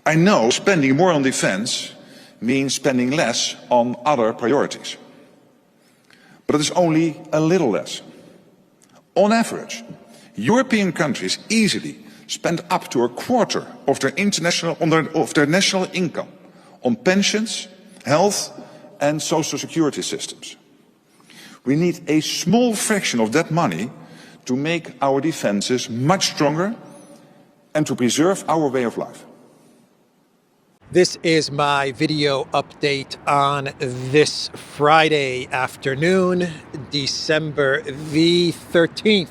I know spending more on defense means spending less on other priorities. But it is only a little less. On average, European countries easily spend up to a quarter of their national income on pensions, health and social security systems. We need a small fraction of that money to make our defenses much stronger and to preserve our way of life. This is my video update on this Friday afternoon, December the 13th,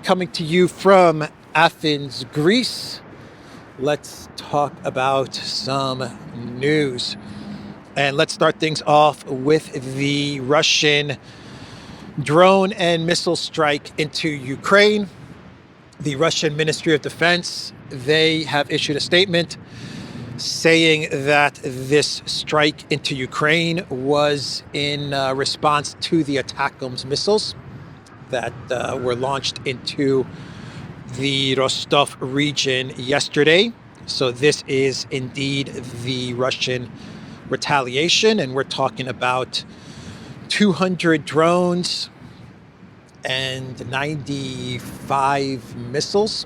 coming to you from Athens, Greece. Let's talk about some news. And let's start things off with the Russian drone and missile strike into Ukraine. The Russian Ministry of Defense, they have issued a statement saying that this strike into Ukraine was in response to the ATACMS missiles that were launched into the Rostov region yesterday. So this is indeed the Russian retaliation, and we're talking about 200 drones and 95 missiles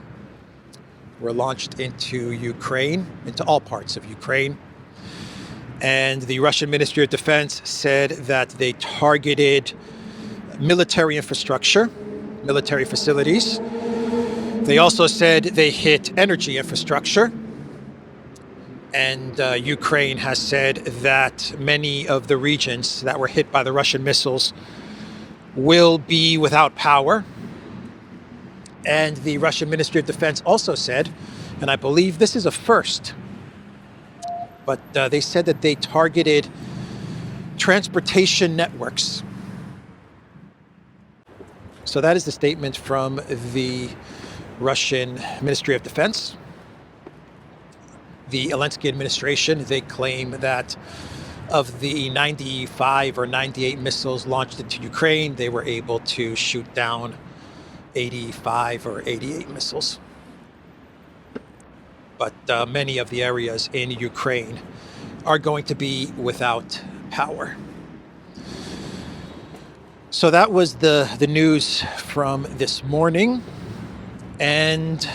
were launched into Ukraine, into all parts of Ukraine. And the Russian Ministry of Defense said that they targeted military infrastructure, military facilities. They also said they hit energy infrastructure. And Ukraine has said that many of the regions that were hit by the Russian missiles will be without power. And the Russian Ministry of Defense also said, and I believe this is a first, but they said that they targeted transportation networks. So that is the statement from the Russian Ministry of Defense. The Zelensky administration, they claim that of the 95 or 98 missiles launched into Ukraine, they were able to shoot down 85 or 88 missiles. But many of the areas in Ukraine are going to be without power. So that was the news from this morning. And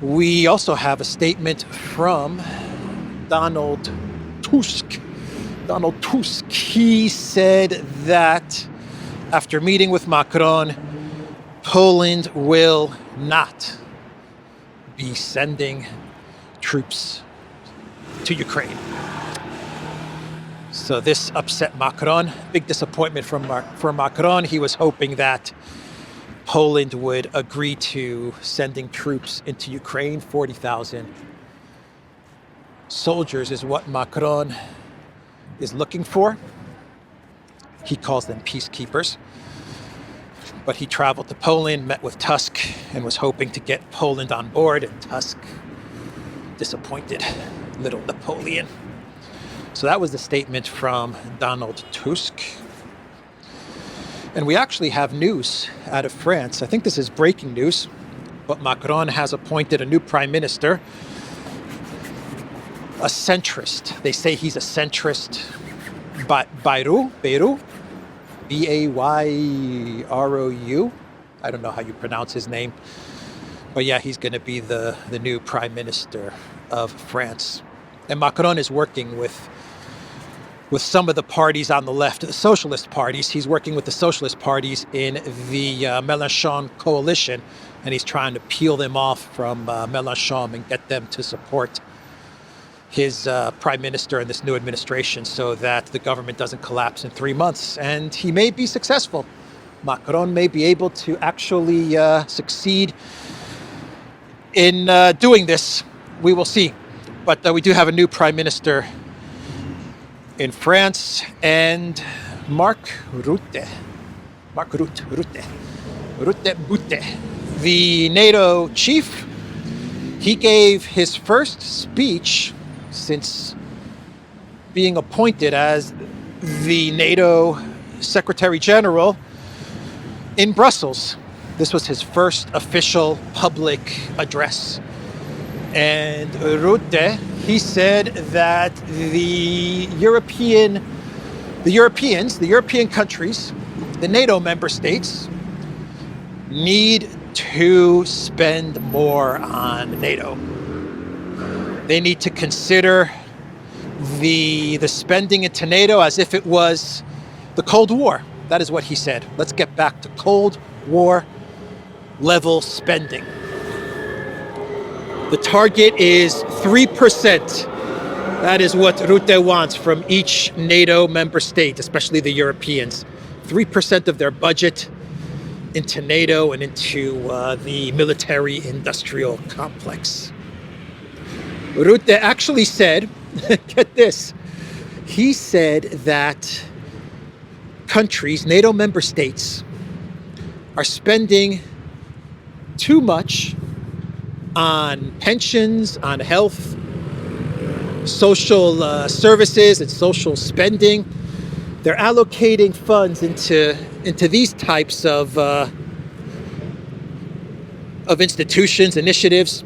we also have a statement from Donald Tusk. Donald Tusk, he said that after meeting with Macron, Poland will not be sending troops to Ukraine. So this upset Macron. Big disappointment for Macron. He was hoping that Poland would agree to sending troops into Ukraine. 40,000 soldiers is what Macron is looking for. He calls them peacekeepers. But he traveled to Poland, met with Tusk, and was hoping to get Poland on board. And Tusk disappointed little Napoleon. So that was the statement from Donald Tusk. And we actually have news out of France. I think this is breaking news, but Macron has appointed a new prime minister, a centrist. They say he's a centrist. Bayrou, Bayrou. I don't know how you pronounce his name. But yeah, he's going to be the new prime minister of France. And Macron is working with some of the parties on the left, the socialist parties. He's working with the socialist parties in the Mélenchon coalition, and he's trying to peel them off from Mélenchon and get them to support his prime minister and this new administration so that the government doesn't collapse in 3 months. And he may be successful. Macron may be able to actually succeed in doing this. We will see. But we do have a new prime minister in France, and Mark Rutte, the NATO chief, he gave his first speech since being appointed as the NATO Secretary General in Brussels. This was his first official public address. And Rutte, he said that the European countries, the NATO member states, need to spend more on NATO. They need to consider the spending into NATO as if it was the Cold War. That is what he said. Let's get back to Cold War level spending. The target is 3%. That is what Rutte wants from each NATO member state, especially the Europeans. 3% of their budget into NATO and into the military-industrial complex. Rutte actually said, get this, he said that countries, NATO member states, are spending too much on pensions, on health, social services and social spending. They're allocating funds into these types of institutions, initiatives,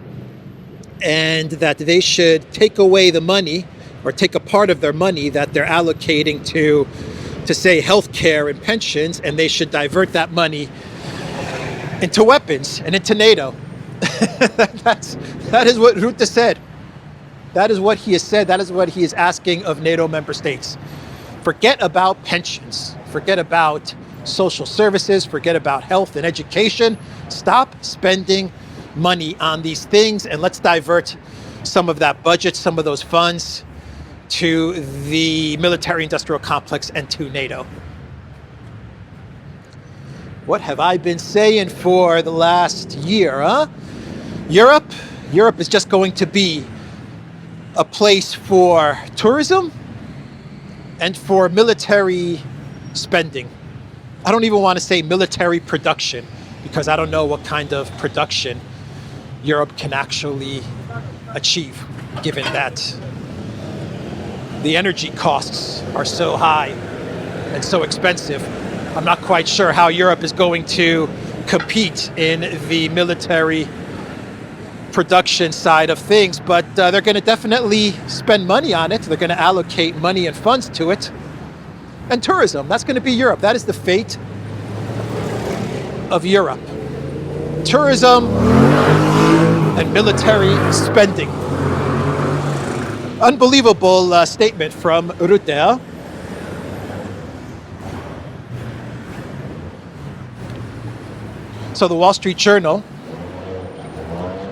and that they should take away the money or take a part of their money that they're allocating to say healthcare and pensions, and they should divert that money into weapons and into NATO. That is what Rutte said. That is what he has said. That is what he is asking of NATO member states. Forget about pensions. Forget about social services. Forget about health and education. Stop spending money on these things, and let's divert some of that budget, some of those funds, to the military-industrial complex and to NATO. What have I been saying for the last year, huh? Europe is just going to be a place for tourism and for military spending. I don't even want to say military production, because I don't know what kind of production Europe can actually achieve, given that the energy costs are so high and so expensive. I'm not quite sure how Europe is going to compete in the military production side of things, but they're going to definitely spend money on it. They're going to allocate money and funds to it. And tourism, that's going to be Europe. That is the fate of Europe. Tourism and military spending. Unbelievable statement from Rutte. So the Wall Street Journal,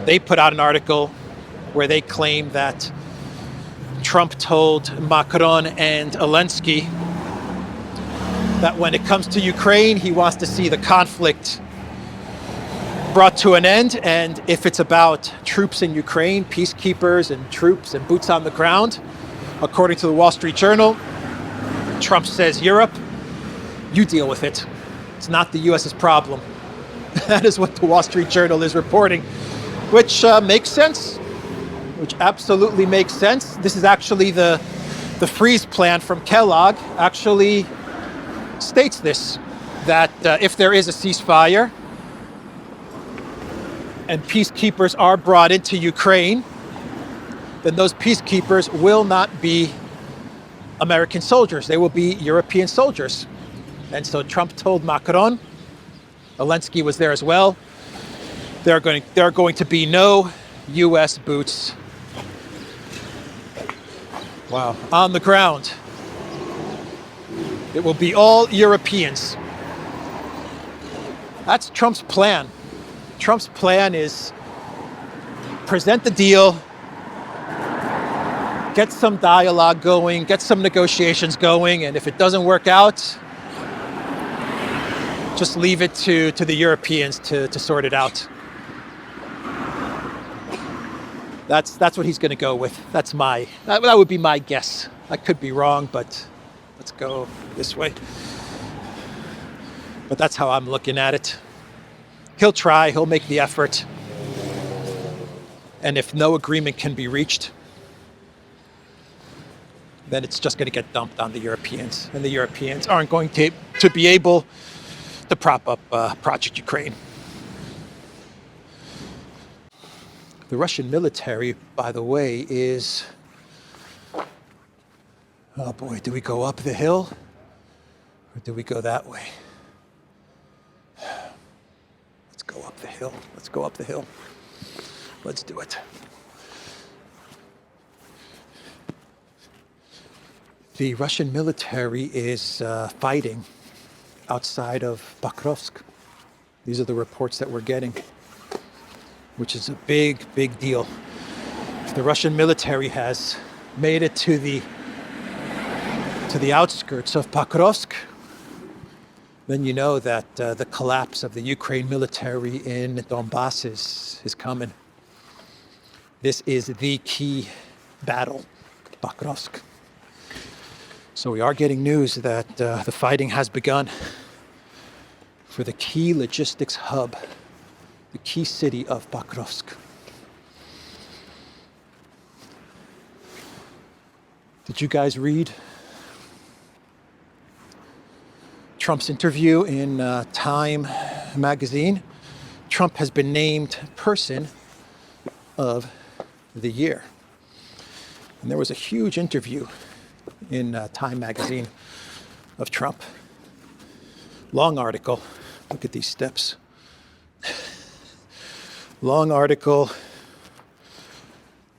they put out an article where they claim that Trump told Macron and Zelensky that when it comes to Ukraine, he wants to see the conflict brought to an end. And if it's about troops in Ukraine, peacekeepers and troops and boots on the ground, according to the Wall Street Journal, Trump says, Europe, you deal with it. It's not the US's problem. That is what the Wall Street Journal is reporting, which makes sense, which absolutely makes sense. This is actually the freeze plan from Kellogg actually states this, that if there is a ceasefire and peacekeepers are brought into Ukraine, then those peacekeepers will not be American soldiers. They will be European soldiers. And so Trump told Macron, Zelensky was there as well, there are going to be no U.S. boots, on the ground. It will be all Europeans. That's Trump's plan. Trump's plan is present the deal, get some dialogue going, get some negotiations going, and if it doesn't work out, just leave it to the Europeans to sort it out. That's what he's going to go with. That would be my guess. I could be wrong, but let's go this way. But that's how I'm looking at it. He'll try, he'll make the effort. And if no agreement can be reached, then it's just going to get dumped on the Europeans. And the Europeans aren't going to be able to prop up Project Ukraine. The Russian military, by the way, is... Oh boy, do we go up the hill or do we go that way? Let's go up the hill. Let's go up the hill. Let's do it. The Russian military is fighting outside of Pokrovsk. These are the reports that we're getting, which is a big, big deal. If the Russian military has made it to the outskirts of Pokrovsk, then you know that the collapse of the Ukraine military in Donbass is coming. This is the key battle, Pokrovsk. So we are getting news that the fighting has begun for the key logistics hub, the key city of Pokrovsk. Did you guys read Trump's interview in Time magazine? Trump has been named Person of the Year. And there was a huge interview in Time magazine of Trump. Long article. Look at these steps. Long article.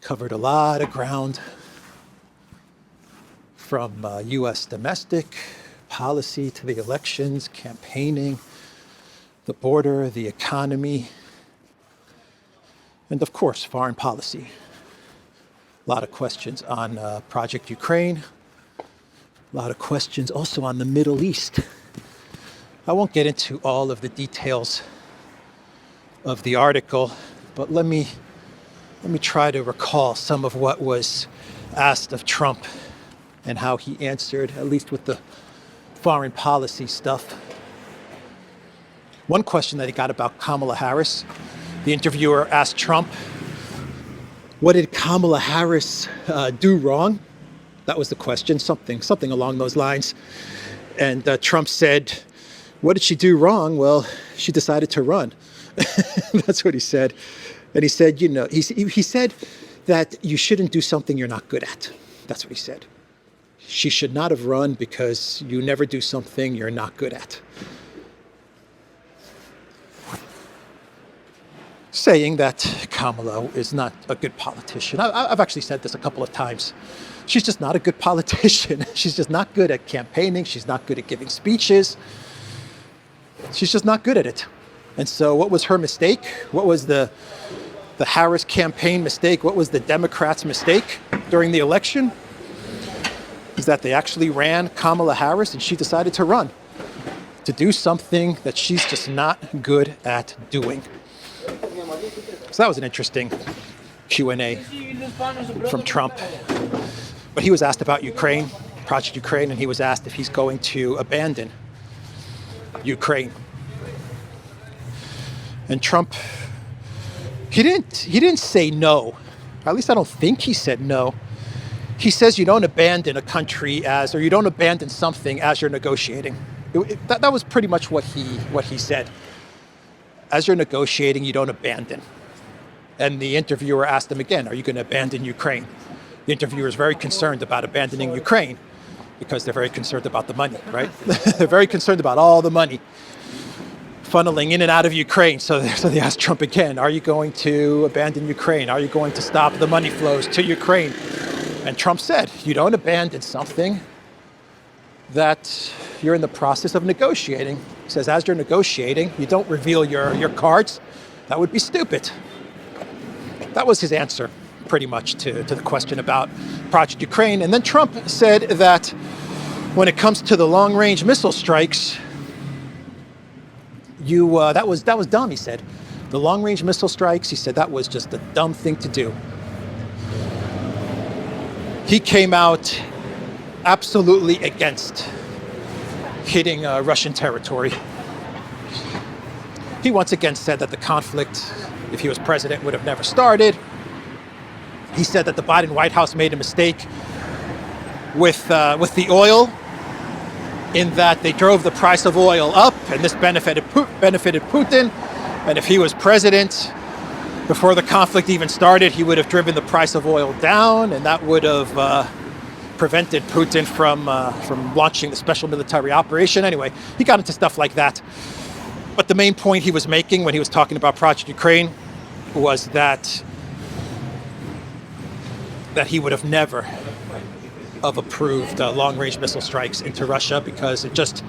Covered a lot of ground from U.S. domestic policy to the elections, campaigning, the border, the economy, and of course, foreign policy. A lot of questions on Project Ukraine. A lot of questions also on the Middle East. I won't get into all of the details of the article, but let me try to recall some of what was asked of Trump and how he answered, at least with the foreign policy stuff. One question that he got about Kamala Harris, the interviewer asked Trump, what did Kamala Harris do wrong? That was the question, something along those lines. And Trump said, what did she do wrong? Well, she decided to run. That's what he said. And he said, you know, he said that you shouldn't do something you're not good at. That's what he said. She should not have run because you never do something you're not good at. Saying that Kamala is not a good politician. I've actually said this a couple of times. She's just not a good politician. She's just not good at campaigning. She's not good at giving speeches. She's just not good at it. And so what was her mistake? What was the Harris campaign mistake? What was the Democrats' mistake during the election? Is that they actually ran Kamala Harris and she decided to run, to do something that she's just not good at doing. So that was an interesting Q&A from Trump. But he was asked about Ukraine, Project Ukraine, and he was asked if he's going to abandon Ukraine. And Trump, he didn't say no. At least I don't think he said no. He says you don't abandon a country or you don't abandon something as you're negotiating. That was pretty much what he said. As you're negotiating, you don't abandon. And the interviewer asked him again, are you going to abandon Ukraine? The interviewer is very concerned about abandoning Ukraine because they're very concerned about the money, right? They're very concerned about all the money funneling in and out of Ukraine. So they asked Trump again, are you going to abandon Ukraine? Are you going to stop the money flows to Ukraine? And Trump said, you don't abandon something that you're in the process of negotiating. He says, as you're negotiating, you don't reveal your cards. That would be stupid. That was his answer, pretty much, to the question about Project Ukraine. And then Trump said that when it comes to the long-range missile strikes, that was dumb, he said. The long-range missile strikes, he said, that was just a dumb thing to do. He came out absolutely against hitting Russian territory. He once again said that the conflict, if he was president, would have never started. He said that the Biden White House made a mistake with the oil, in that they drove the price of oil up, and this benefited Putin. And if he was president, Before the conflict even started, he would have driven the price of oil down, and that would have prevented Putin from launching the special military operation. Anyway, he got into stuff like that. But the main point he was making when he was talking about Project Ukraine was that he would have never have approved long-range missile strikes into Russia, because it just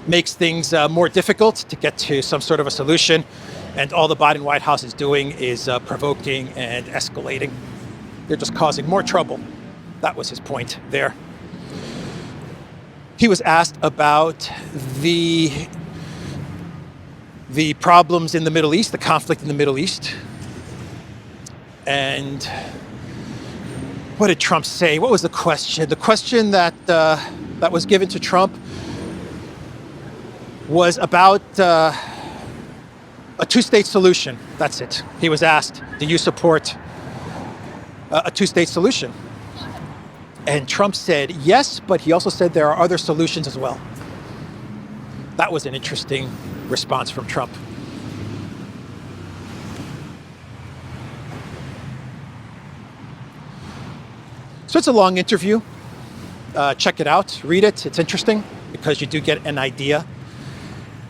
makes things more difficult to get to some sort of a solution. And all the Biden White House is doing is provoking and escalating. They're just causing more trouble. That was his point there. He was asked about the problems in the Middle East, the conflict in the Middle East. And what did Trump say? What was the question? The question that was given to Trump was about a two-state solution. That's it. He was asked, do you support a two-state solution? And Trump said yes, but he also said there are other solutions as well. That was an interesting response from Trump. So it's a long interview. Check it out, read it. It's interesting because you do get an idea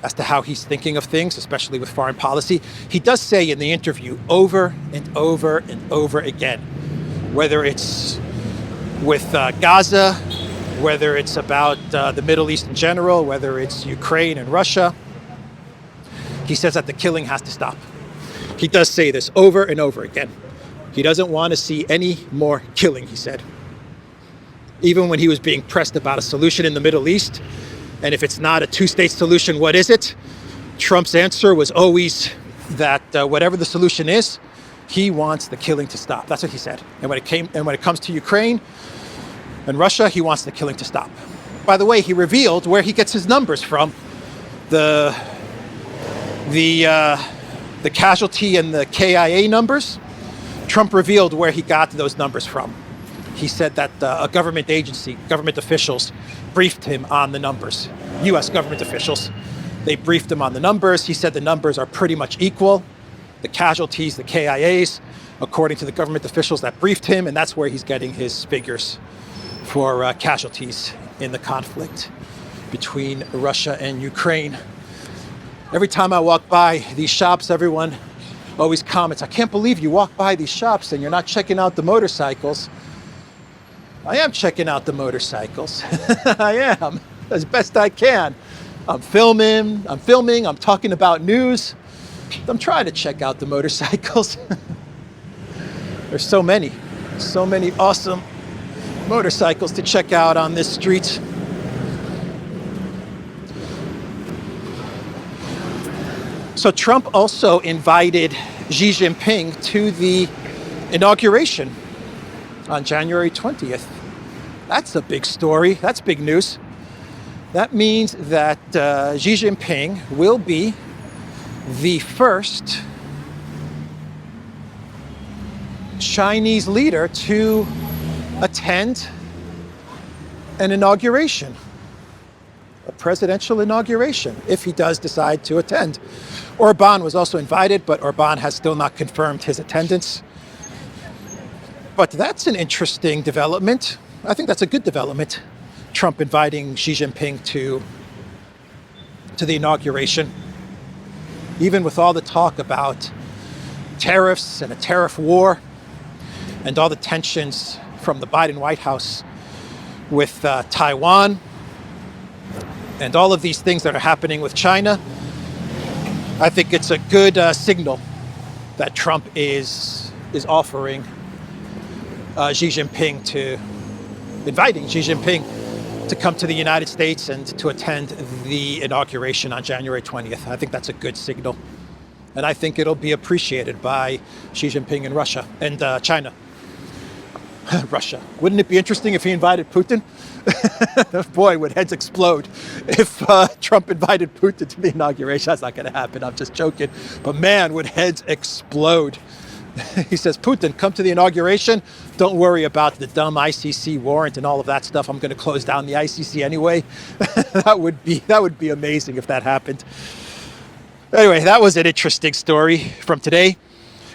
as to how he's thinking of things, especially with foreign policy. He does say in the interview over and over and over again, whether it's with Gaza, whether it's about the Middle East in general, whether it's Ukraine and Russia, he says that the killing has to stop. He does say this over and over again. He doesn't want to see any more killing, he said. Even when he was being pressed about a solution in the Middle East, and if it's not a two-state solution, what is it? Trump's answer was always that whatever the solution is, he wants the killing to stop. That's what he said. And when it comes to Ukraine and Russia, he wants the killing to stop. By the way, he revealed where he gets his numbers from. The casualty and the KIA numbers. Trump revealed where he got those numbers from. He said that a government agency, government officials, briefed him on the numbers. U.S. government officials. They briefed him on the numbers. He said the numbers are pretty much equal. The casualties, the KIAs, according to the government officials that briefed him, and that's where he's getting his figures for casualties in the conflict between Russia and Ukraine. Every time I walk by these shops, everyone always comments, I can't believe you walk by these shops and you're not checking out the motorcycles. I am checking out the motorcycles. I am, as best I can. I'm filming, I'm talking about news. I'm trying to check out the motorcycles. There's so many awesome motorcycles to check out on this street. So Trump also invited Xi Jinping to the inauguration on January 20th. That's a big story. That's big news. That means that Xi Jinping will be the first Chinese leader to attend an inauguration, a presidential inauguration, if he does decide to attend. Orban was also invited, but Orban has still not confirmed his attendance. But that's an interesting development. I think that's a good development. Trump inviting Xi Jinping to the inauguration. Even with all the talk about tariffs and a tariff war and all the tensions from the Biden White House with Taiwan and all of these things that are happening with China, I think it's a good signal that Trump is offering inviting Xi Jinping to come to the United States and to attend the inauguration on January 20th. I think that's a good signal. And I think it'll be appreciated by Xi Jinping in Russia and China. Russia. Wouldn't it be interesting if he invited Putin? Boy, would heads explode if Trump invited Putin to the inauguration. That's not going to happen. I'm just joking. But man, would heads explode. He says, Putin, come to the inauguration. Don't worry about the dumb ICC warrant and all of that stuff. I'm going to close down the ICC anyway. That would be amazing if that happened. Anyway, that was an interesting story from today.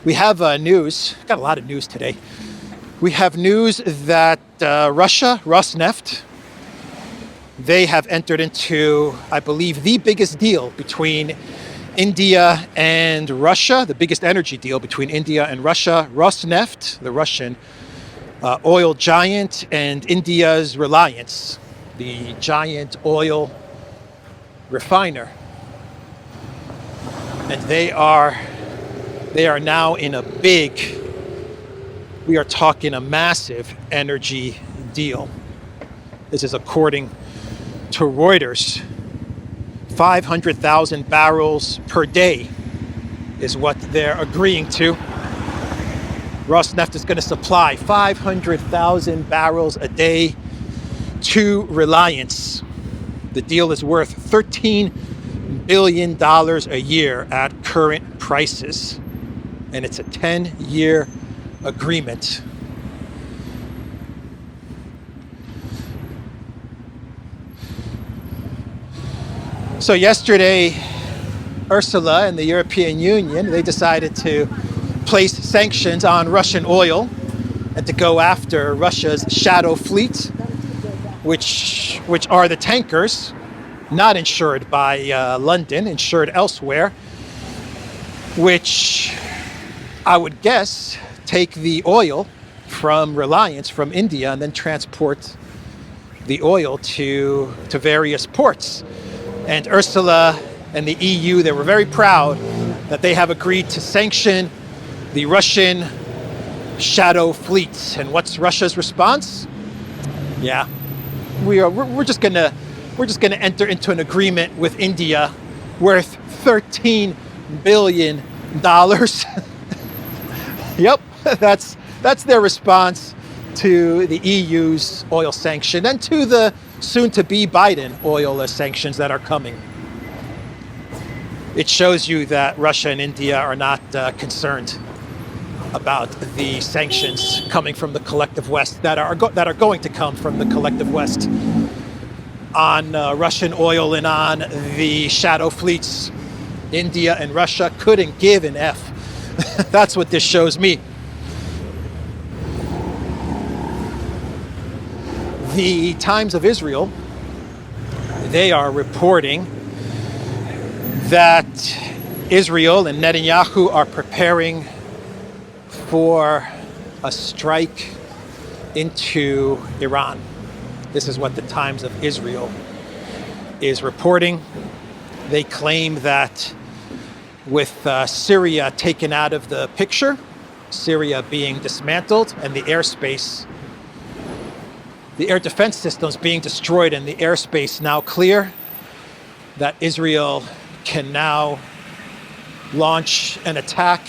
We have news, got a lot of news today. We have news that Russia, Rosneft, they have entered into, I believe, the biggest deal between India and Russia, the biggest energy deal between India and Russia. Rosneft, the Russian oil giant, and India's Reliance, the giant oil refiner. And they are now in a big, we are talking a massive energy deal. This is according to Reuters. 500,000 barrels per day is what they're agreeing to. Rosneft is going to supply 500,000 barrels a day to Reliance. The deal is worth $13 billion a year at current prices. And it's a 10-year agreement. So yesterday, Ursula and the European Union, they decided to place sanctions on Russian oil and to go after Russia's shadow fleet, which are the tankers not insured by London, insured elsewhere, which I would guess take the oil from Reliance, from India, and then transport the oil to various ports. And Ursula and the EU, they were very proud that they have agreed to sanction the Russian shadow fleet. And what's Russia's response? Yeah, we're just gonna enter into an agreement with India worth $13 billion. Yep, that's their response to the EU's oil sanction and to the soon-to-be Biden oil sanctions that are coming. It shows you that Russia and India are not concerned about the sanctions coming from the collective West that are going to come from the collective West on Russian oil and on the shadow fleets. India and Russia couldn't give an F. That's what this shows me. The Times of Israel, they are reporting that Israel and Netanyahu are preparing for a strike into Iran. This is what the Times of Israel is reporting. They claim that with Syria taken out of the picture, Syria being dismantled, and the airspace, the air defense systems being destroyed and the airspace now clear, that Israel can now launch an attack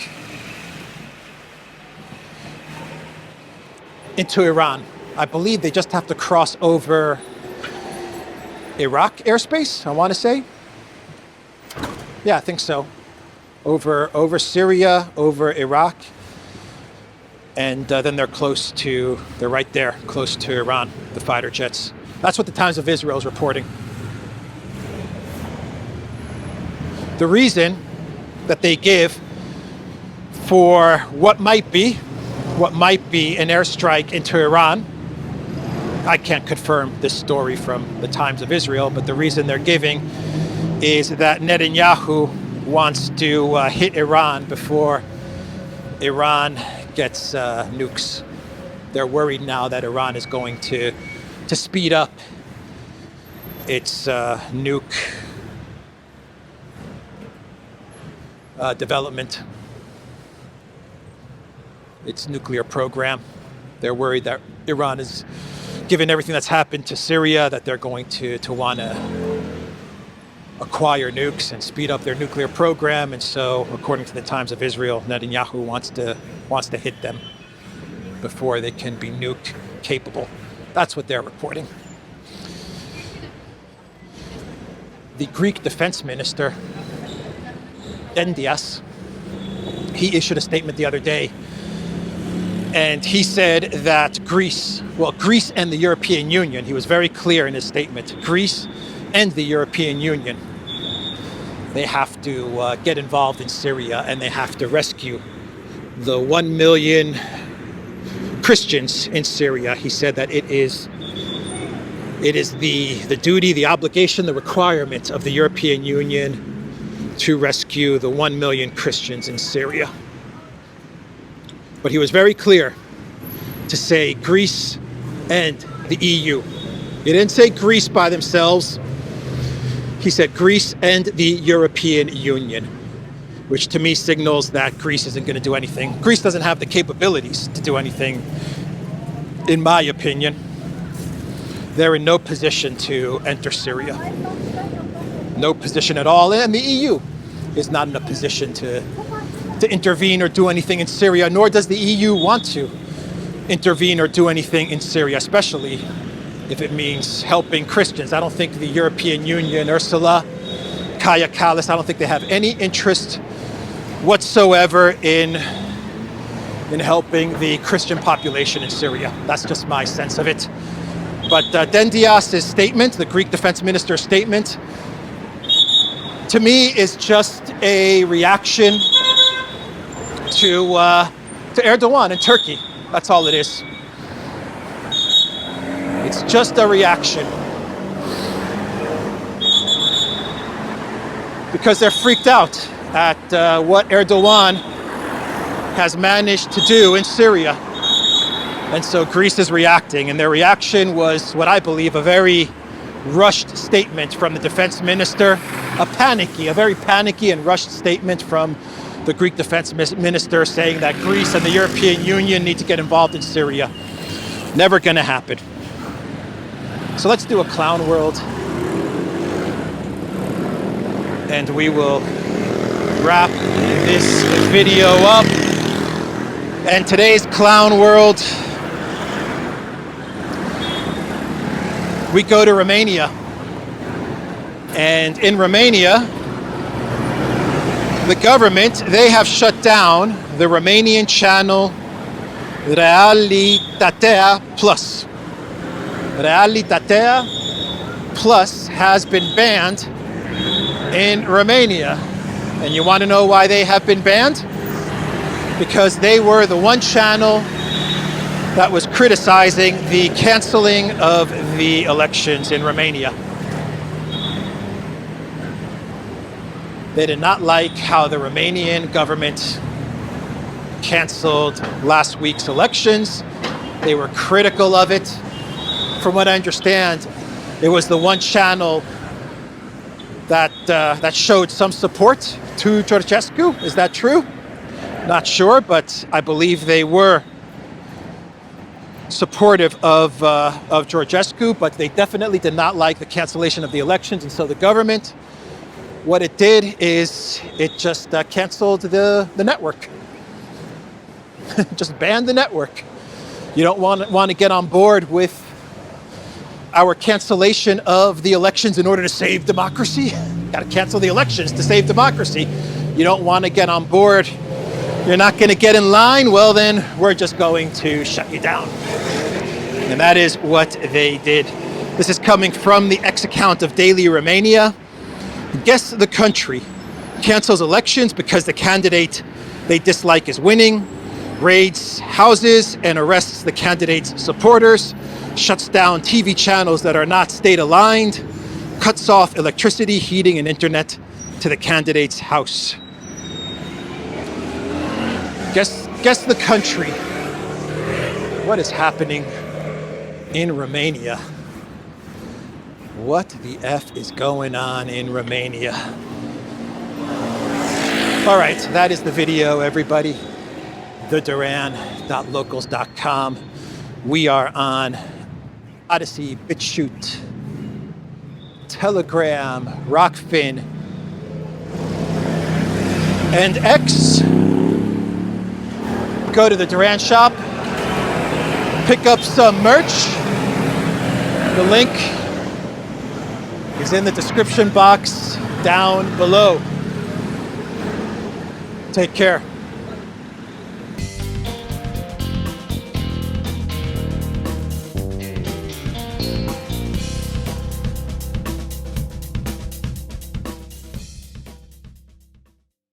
into Iran. I believe they just have to cross over Iraq airspace, I want to say. Yeah, I think so. Over Syria, over Iraq. And then they're right there, close to Iran, the fighter jets. That's what the Times of Israel is reporting. The reason that they give for what might be an airstrike into Iran, I can't confirm this story from the Times of Israel, but the reason they're giving is that Netanyahu wants to hit Iran before Iran gets nukes. They're worried now that Iran is going to speed up its nuke development, its nuclear program. They're worried that Iran is, given everything that's happened to Syria, that they're going to want to acquire nukes and speed up their nuclear program. And so, according to the Times of Israel, Netanyahu wants to hit them before they can be nuke capable. That's what they're reporting. The Greek defense minister, Endias, he issued a statement the other day, and he said that Greece and the European Union, he was very clear in his statement, Greece and the European Union, they have to get involved in Syria, and they have to rescue the 1 million Christians in Syria. He said that it is the duty, the obligation, the requirement of the European Union to rescue the 1 million Christians in Syria. But he was very clear to say Greece and the EU. He didn't say Greece by themselves. He said Greece and the European Union, which to me signals that Greece isn't going to do anything. Greece doesn't have the capabilities to do anything, in my opinion. They're in no position to enter Syria. No position at all. And the EU is not in a position to intervene or do anything in Syria, nor does the EU want to intervene or do anything in Syria, especially if it means helping Christians. I don't think the European Union, Ursula, Kaja Kallas, I don't think they have any interest whatsoever in helping the Christian population in Syria. That's just my sense of it. But Dendias's statement, the Greek defense minister's statement, to me is just a reaction to Erdogan in Turkey. That's all it is. It's just a reaction. Because they're freaked out at what Erdogan has managed to do in Syria. And so Greece is reacting, and their reaction was what I believe a very rushed statement from the defense minister, a very panicky and rushed statement from the Greek defense minister saying that Greece and the European Union need to get involved in Syria. Never gonna happen. So let's do a clown world, and we will wrap this video up. And today's clown world, we go to Romania. And in Romania, the government, they have shut down the Romanian channel Realitatea Plus. Realitatea Plus has been banned in Romania. And you want to know why they have been banned? Because they were the one channel that was criticizing the canceling of the elections in Romania. They did not like how the Romanian government canceled last week's elections. They were critical of it. From what I understand, it was the one channel that showed some support to Ceausescu. Is that true? Not sure, but I believe they were supportive of Ceausescu, but they definitely did not like the cancellation of the elections. And so the government, what it did is it just canceled the network. Just banned the network. You don't want to get on board with our cancellation of the elections in order to save democracy. Got to cancel the elections to save democracy. You don't want to get on board. You're not going to get in line. Well, then we're just going to shut you down. And that is what they did. This is coming from the X account of Daily Romania. Guess the country cancels elections because the candidate they dislike is winning, raids houses and arrests the candidate's supporters, shuts down TV channels that are not state-aligned, cuts off electricity, heating, and internet to the candidate's house. Guess the country. What is happening in Romania? What the F is going on in Romania? All right, that is the video, everybody. TheDuran.locals.com. We are on Odyssey, BitChute, Telegram, Rockfin, and X. Go to the Duran shop, pick up some merch. The link is in the description box down below. Take care.